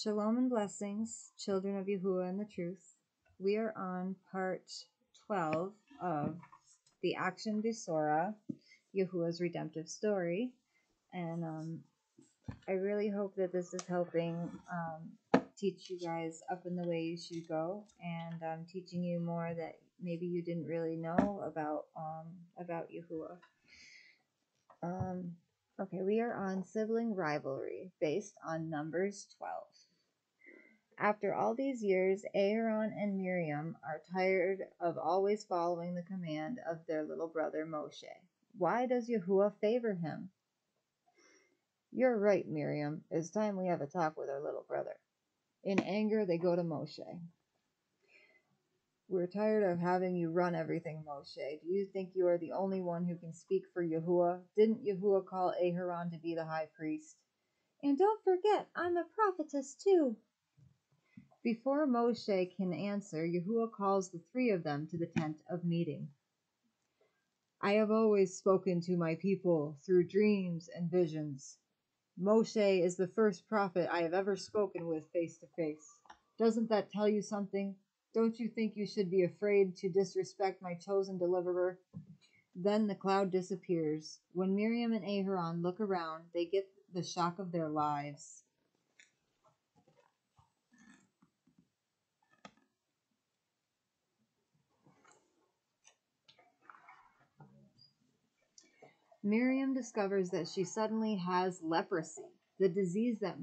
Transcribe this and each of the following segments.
Shalom and blessings, children of Yahuah and the truth. We are on part 12 of the action Besorah, Yahuah's redemptive story. And I really hope that this is helping teach you guys up in the way you should go, and teaching you more that maybe you didn't really know about Yahuah. Okay, we are on Sibling Rivalry, based on Numbers 12. After all these years, Aaron and Miriam are tired of always following the command of their little brother Moshe. Why does Yahuah favor him? You're right, Miriam. It's time we have a talk with our little brother. In anger, they go to Moshe. We're tired of having you run everything, Moshe. Do you think you are the only one who can speak for Yahuah? Didn't Yahuah call Aaron to be the high priest? And don't forget, I'm a prophetess too. Before Moshe can answer, Yahuah calls the three of them to the tent of meeting. I have always spoken to my people through dreams and visions. Moshe is the first prophet I have ever spoken with face to face. Doesn't that tell you something? Don't you think you should be afraid to disrespect my chosen deliverer? Then the cloud disappears. When Miriam and Aaron look around, they get the shock of their lives. Miriam discovers that she suddenly has leprosy, the disease that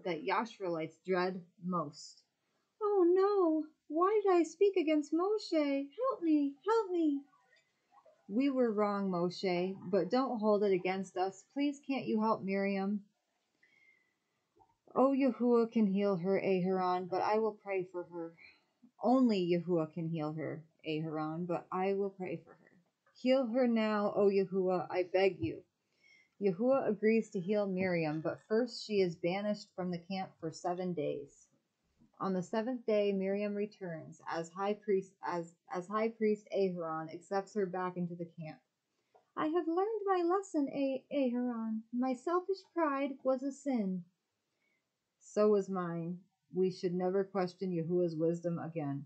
Yashreelites dread most. Oh no! Why did I speak against Moshe? Help me! Help me! We were wrong, Moshe, but don't hold it against us. Please can't you help Miriam? Oh, Yahuah can heal her, Aaron, but I will pray for her. Only Yahuah can heal her, Aaron, but I will pray for her. Heal her now, O Yahuah, I beg you. Yahuah agrees to heal Miriam, but first she is banished from the camp for 7 days. On the 7th day, Miriam returns as high priest Aaron accepts her back into the camp. I have learned my lesson, Aaron. My selfish pride was a sin. So was mine. We should never question Yahuah's wisdom again.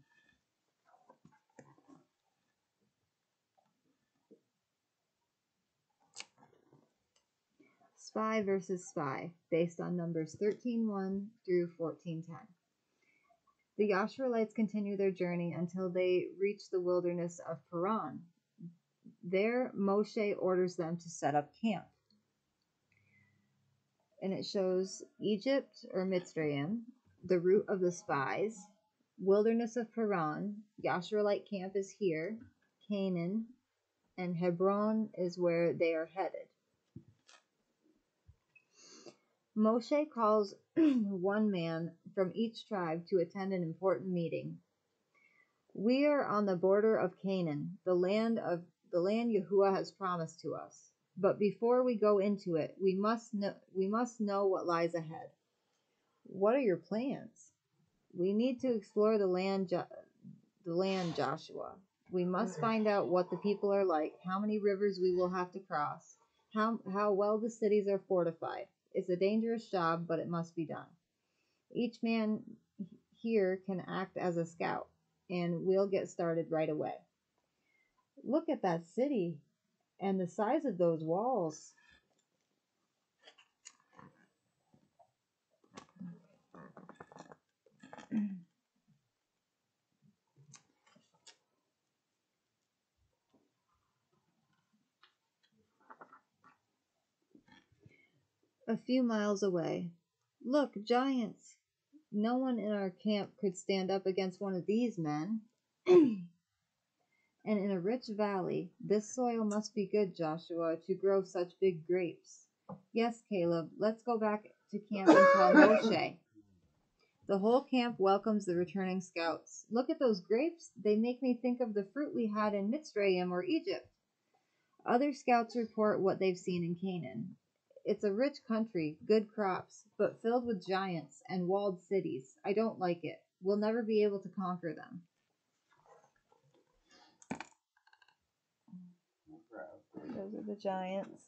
Spy versus Spy, based on Numbers 13:1 through 14:10. The Yashreelites continue their journey until they reach the wilderness of Paran. There, Moshe orders them to set up camp. And it shows Egypt, or Mitzrayim, the route of the spies, wilderness of Paran, Yashreelite camp is here, Canaan, and Hebron is where they are headed. Moshe calls one man from each tribe to attend an important meeting. We are on the border of Canaan, the land Yahuah has promised to us. But before we go into it, we must know what lies ahead. What are your plans? We need to explore the land, Joshua. We must find out what the people are like, how many rivers we will have to cross, how well the cities are fortified. It's a dangerous job, but it must be done. Each man here can act as a scout, and we'll get started right away. Look at that city and the size of those walls. A few miles away. Look, giants. No one in our camp could stand up against one of these men. And in a rich valley, this soil must be good, Joshua, to grow such big grapes. Yes, Caleb, let's go back to camp and tell Moshe. The whole camp welcomes the returning scouts. Look at those grapes. They make me think of the fruit we had in Mitzrayim or Egypt. Other scouts report what they've seen in Canaan. It's a rich country, good crops, but filled with giants and walled cities. I don't like it. We'll never be able to conquer them. Those are the giants.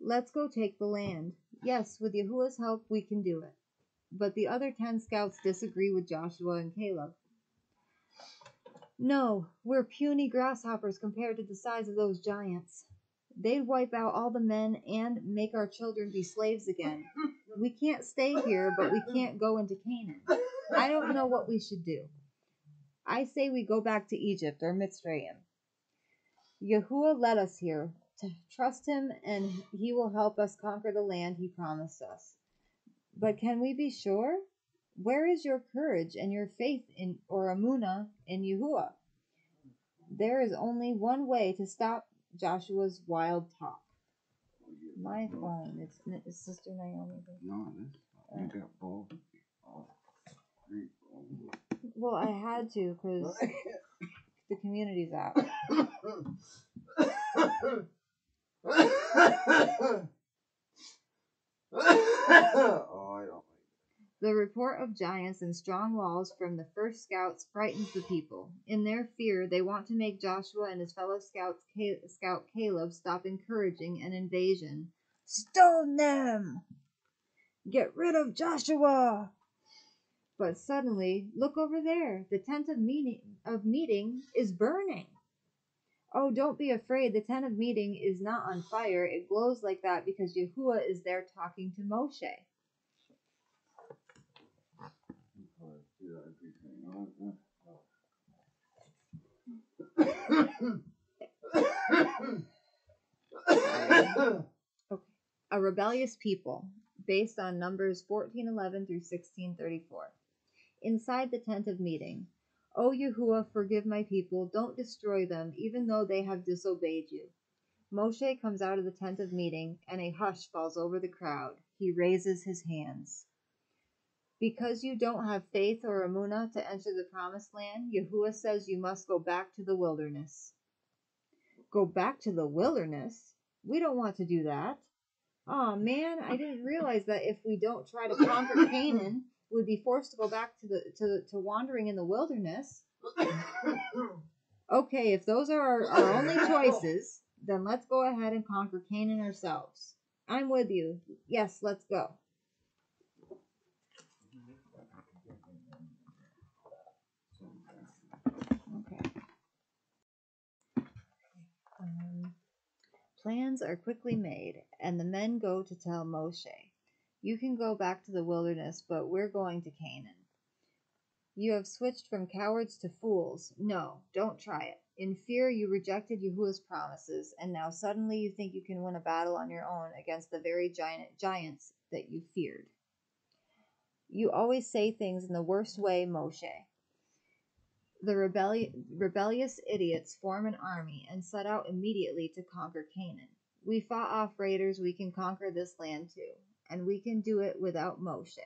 Let's go take the land. Yes, with Yahuah's help, we can do it. But the other 10 scouts disagree with Joshua and Caleb. No, we're puny grasshoppers compared to the size of those giants. They'd wipe out all the men and make our children be slaves again. We can't stay here, but we can't go into Canaan. I don't know what we should do. I say we go back to Egypt or Mitzrayim. Yahuah led us here. To trust him, and he will help us conquer the land he promised us. But can we be sure? Where is your courage and your faith in or amunah in Yahuah? There is only one way to stop Joshua's wild talk. My phone. It's Sister Naomi. No, you got both. Well, I had to because the community's out. The report of giants and strong walls from the first scouts frightens the people. In their fear, they want to make Joshua and his fellow scout Caleb stop encouraging an invasion. Stone them! Get rid of Joshua! But suddenly, look over there. The tent of meeting is burning. Oh, don't be afraid. The tent of meeting is not on fire. It glows like that because Yahuah is there talking to Moshe. Okay. A rebellious people, based on Numbers 14:11 through 16:34. Inside the tent of meeting. O Yahuah, forgive my people. Don't destroy them, even though they have disobeyed you. Moshe comes out of the tent of meeting, and a hush falls over the crowd. He raises his hands. Because you don't have faith or amunah to enter the promised land, Yahuah says you must go back to the wilderness. Go back to the wilderness? We don't want to do that. Aw, man, I didn't realize that if we don't try to conquer Canaan, we'd be forced to go back to wandering in the wilderness. Okay, if those are our only choices, then let's go ahead and conquer Canaan ourselves. I'm with you. Yes, let's go. Okay. Plans are quickly made, and the men go to tell Moshe, you can go back to the wilderness, but we're going to Canaan. You have switched from cowards to fools. No, don't try it. In fear, you rejected Yahuah's promises, and now suddenly you think you can win a battle on your own against the very giants that you feared. You always say things in the worst way, Moshe. The rebellious idiots form an army and set out immediately to conquer Canaan. We fought off raiders. We can conquer this land too, and we can do it without Moshe.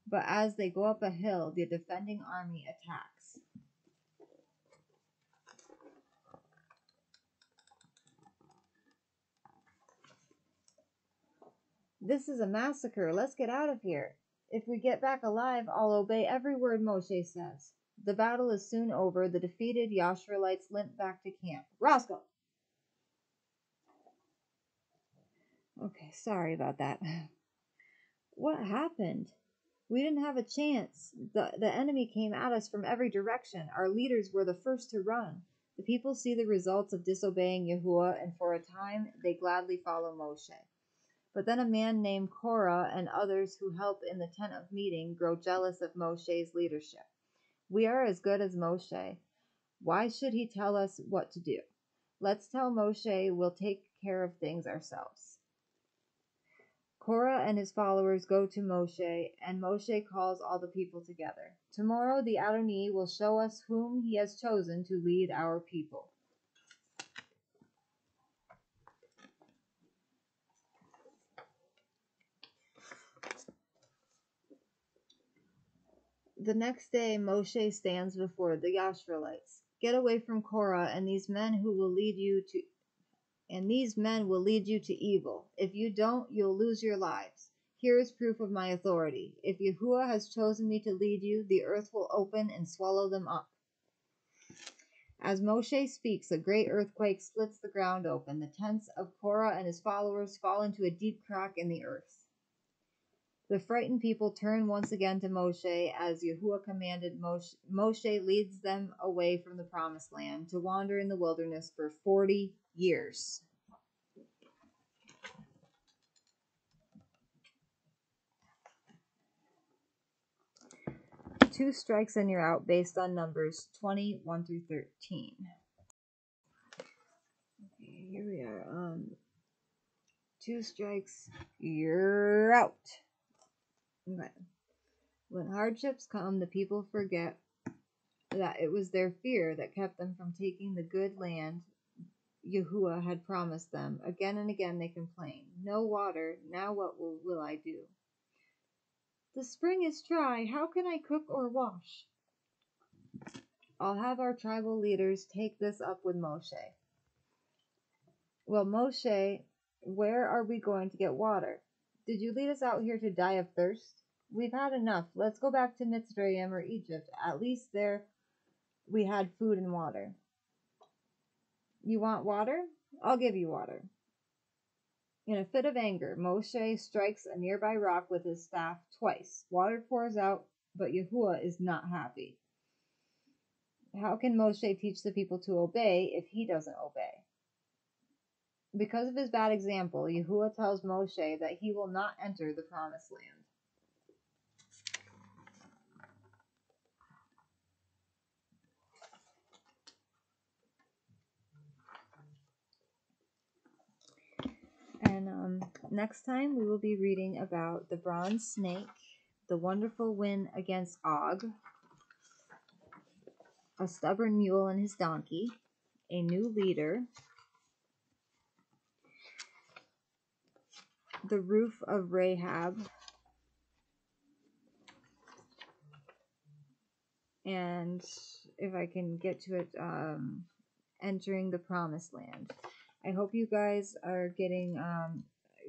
But as they go up a hill, the defending army attacks. This is a massacre. Let's get out of here. If we get back alive, I'll obey every word Moshe says. The battle is soon over. The defeated Yashreelites limp back to camp. Roscoe! Okay, sorry about that. What happened? We didn't have a chance. The enemy came at us from every direction. Our leaders were the first to run. The people see the results of disobeying Yahuah, and for a time they gladly follow Moshe. But then a man named Korah and others who help in the tent of meeting grow jealous of Moshe's leadership. We are as good as Moshe. Why should he tell us what to do? Let's tell Moshe we'll take care of things ourselves. Korah and his followers go to Moshe, and Moshe calls all the people together. Tomorrow the Adonai will show us whom he has chosen to lead our people. The next day Moshe stands before the Yashreelites. Get away from Korah and these men will lead you to evil. If you don't, you'll lose your lives. Here is proof of my authority. If Yahuah has chosen me to lead you, the earth will open and swallow them up. As Moshe speaks, a great earthquake splits the ground open. The tents of Korah and his followers fall into a deep crack in the earth. The frightened people turn once again to Moshe as Yahuah commanded. Moshe leads them away from the promised land to wander in the wilderness for 40 years. Two strikes and you're out, based on Numbers 20, 1 through 13. Okay, here we are. Two strikes, you're out. Okay. When hardships come, the people forget that it was their fear that kept them from taking the good land Yahuah had promised them. Again and again they complain. No water, now what will I do? The spring is dry, how can I cook or wash? I'll have our tribal leaders take this up with Moshe. Well, Moshe, where are we going to get water? Did you lead us out here to die of thirst? We've had enough. Let's go back to Mitzrayim or Egypt. At least there we had food and water. You want water? I'll give you water. In a fit of anger, Moshe strikes a nearby rock with his staff twice. Water pours out, but Yahuah is not happy. How can Moshe teach the people to obey if he doesn't obey? Because of his bad example, Yahuah tells Moshe that he will not enter the promised land. And next time we will be reading about the bronze snake, the wonderful win against Og, a stubborn mule and his donkey, a new leader, the roof of Rahab, and if I can get to it, entering the promised land. I hope you guys are getting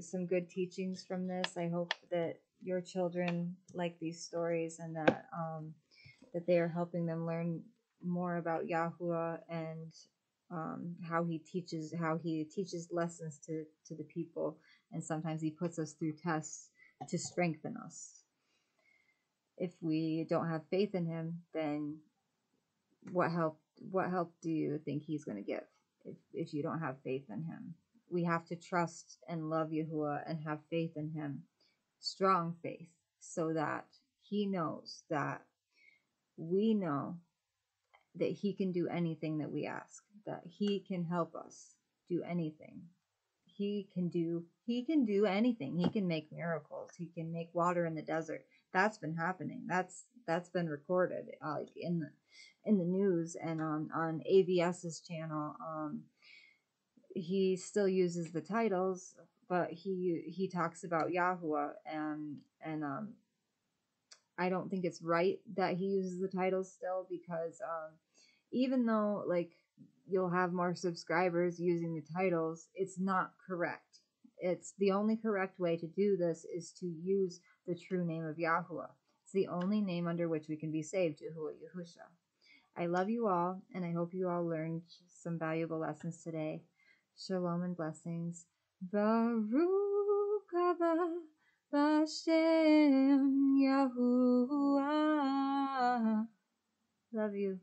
some good teachings from this. I hope that your children like these stories and that that they are helping them learn more about Yahuah and how he teaches lessons to the people, and sometimes he puts us through tests to strengthen us. If we don't have faith in him, then what help do you think he's going to give if you don't have faith in him? We have to trust and love Yahuah and have faith in him, strong faith, so that he knows that we know that he can do anything that we ask, that he can help us do anything. He can do anything. He can make miracles. He can make water in the desert. That's been happening. That's been recorded, like in the news and on AVS's channel. He still uses the titles, but he talks about Yahuah, and I don't think it's right that he uses the titles still, because even though like you'll have more subscribers using the titles, it's not correct. It's the only correct way to do this is to use the true name of Yahuah. It's the only name under which we can be saved, Yahuah Yahusha. I love you all, and I hope you all learned some valuable lessons today. Shalom and blessings. Baruch haba Bashem Yahuah. Love you.